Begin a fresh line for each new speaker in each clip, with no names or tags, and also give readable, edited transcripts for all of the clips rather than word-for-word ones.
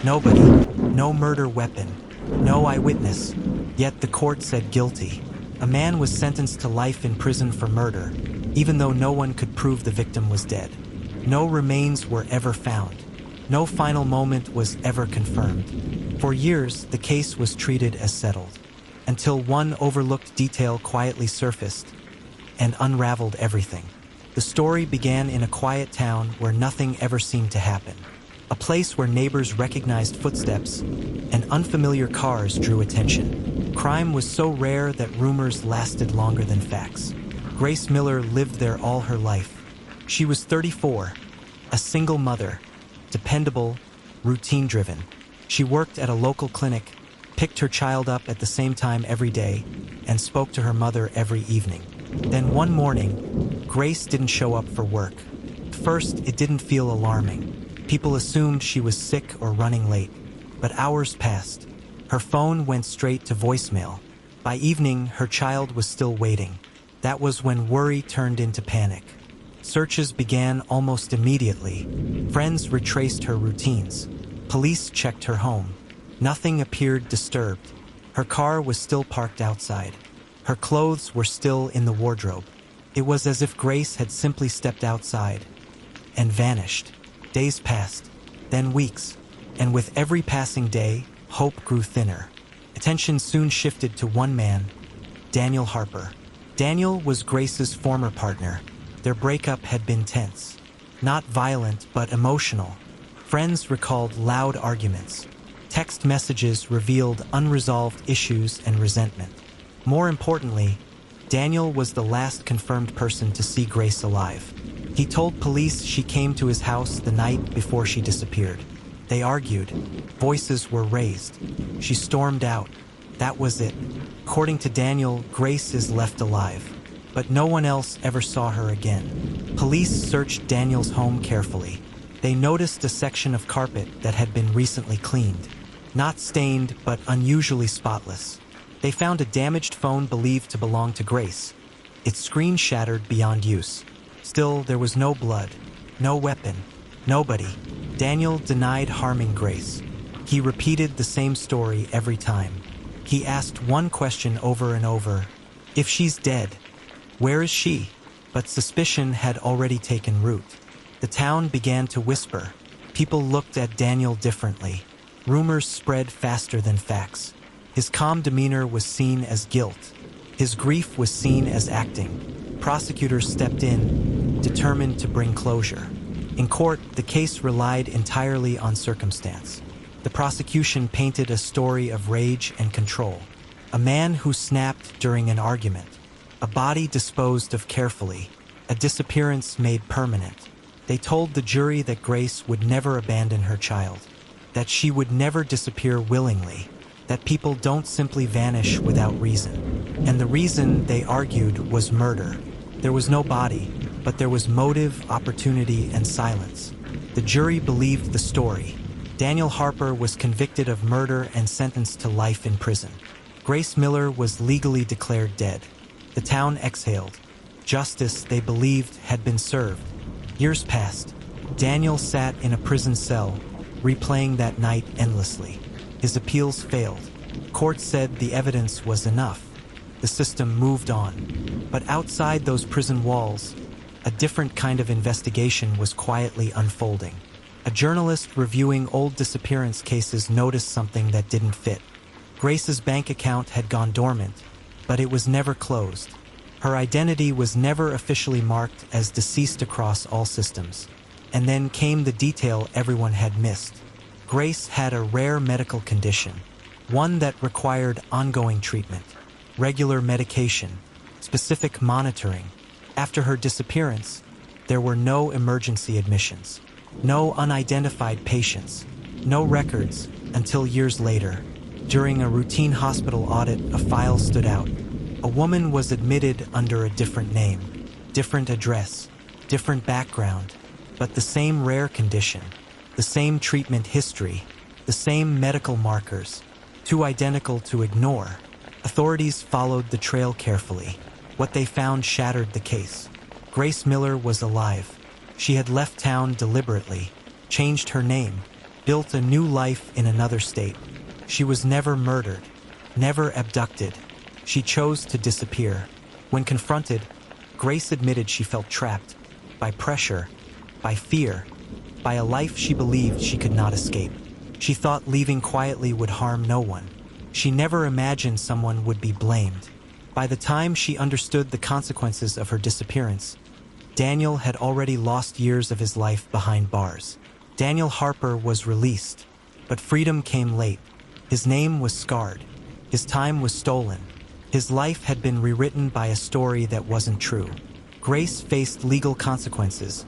Nobody. No murder weapon. No eyewitness. Yet the court said guilty. A man was sentenced to life in prison for murder, even though no one could prove the victim was dead. No remains were ever found. No final moment was ever confirmed. For years, the case was treated as settled, until one overlooked detail quietly surfaced and unraveled everything. The story began in a quiet town where nothing ever seemed to happen. A place where neighbors recognized footsteps and unfamiliar cars drew attention. Crime was so rare that rumors lasted longer than facts. Grace Miller lived there all her life. She was 34, a single mother, dependable, routine-driven. She worked at a local clinic, picked her child up at the same time every day, and spoke to her mother every evening. Then one morning, Grace didn't show up for work. At first, it didn't feel alarming. People assumed she was sick or running late. But hours passed. Her phone went straight to voicemail. By evening, her child was still waiting. That was when worry turned into panic. Searches began almost immediately. Friends retraced her routines. Police checked her home. Nothing appeared disturbed. Her car was still parked outside. Her clothes were still in the wardrobe. It was as if Grace had simply stepped outside and vanished. Days passed, then weeks, and with every passing day, hope grew thinner. Attention soon shifted to one man, Daniel Harper. Daniel was Grace's former partner. Their breakup had been tense. Not violent, but emotional. Friends recalled loud arguments. Text messages revealed unresolved issues and resentment. More importantly, Daniel was the last confirmed person to see Grace alive. He told police she came to his house the night before she disappeared. They argued. Voices were raised. She stormed out. That was it. According to Daniel, Grace is left alive. But no one else ever saw her again. Police searched Daniel's home carefully. They noticed a section of carpet that had been recently cleaned. Not stained, but unusually spotless. They found a damaged phone believed to belong to Grace. Its screen shattered beyond use. Still, there was no blood, no weapon, nobody. Daniel denied harming Grace. He repeated the same story every time. He asked one question over and over: if she's dead, where is she? But suspicion had already taken root. The town began to whisper. People looked at Daniel differently. Rumors spread faster than facts. His calm demeanor was seen as guilt. His grief was seen as acting. Prosecutors stepped in, determined to bring closure. In court, the case relied entirely on circumstance. The prosecution painted a story of rage and control. A man who snapped during an argument. A body disposed of carefully. A disappearance made permanent. They told the jury that Grace would never abandon her child. That she would never disappear willingly. That people don't simply vanish without reason. And the reason, they argued, was murder. There was no body, but there was motive, opportunity, and silence. The jury believed the story. Daniel Harper was convicted of murder and sentenced to life in prison. Grace Miller was legally declared dead. The town exhaled. Justice, they believed, had been served. Years passed. Daniel sat in a prison cell, replaying that night endlessly. His appeals failed. Courts said the evidence was enough. The system moved on. But outside those prison walls, a different kind of investigation was quietly unfolding. A journalist reviewing old disappearance cases noticed something that didn't fit. Grace's bank account had gone dormant, but it was never closed. Her identity was never officially marked as deceased across all systems. And then came the detail everyone had missed. Grace had a rare medical condition, one that required ongoing treatment, regular medication, specific monitoring. After her disappearance, there were no emergency admissions, no unidentified patients, no records until years later. During a routine hospital audit, a file stood out. A woman was admitted under a different name, different address, different background, but the same rare condition, the same treatment history, the same medical markers, too identical to ignore. Authorities followed the trail carefully. What they found shattered the case. Grace Miller was alive. She had left town deliberately, changed her name, built a new life in another state. She was never murdered, never abducted. She chose to disappear. When confronted, Grace admitted she felt trapped by pressure, by fear, by a life she believed she could not escape. She thought leaving quietly would harm no one. She never imagined someone would be blamed. By the time she understood the consequences of her disappearance, Daniel had already lost years of his life behind bars. Daniel Harper was released, but freedom came late. His name was scarred. His time was stolen. His life had been rewritten by a story that wasn't true. Grace faced legal consequences,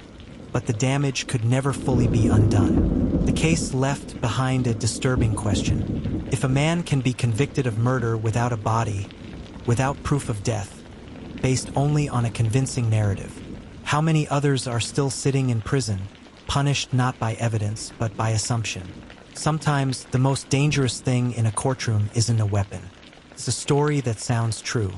but the damage could never fully be undone. The case left behind a disturbing question. If a man can be convicted of murder without a body, without proof of death, based only on a convincing narrative, how many others are still sitting in prison, punished not by evidence, but by assumption? Sometimes the most dangerous thing in a courtroom isn't a weapon. It's a story that sounds true.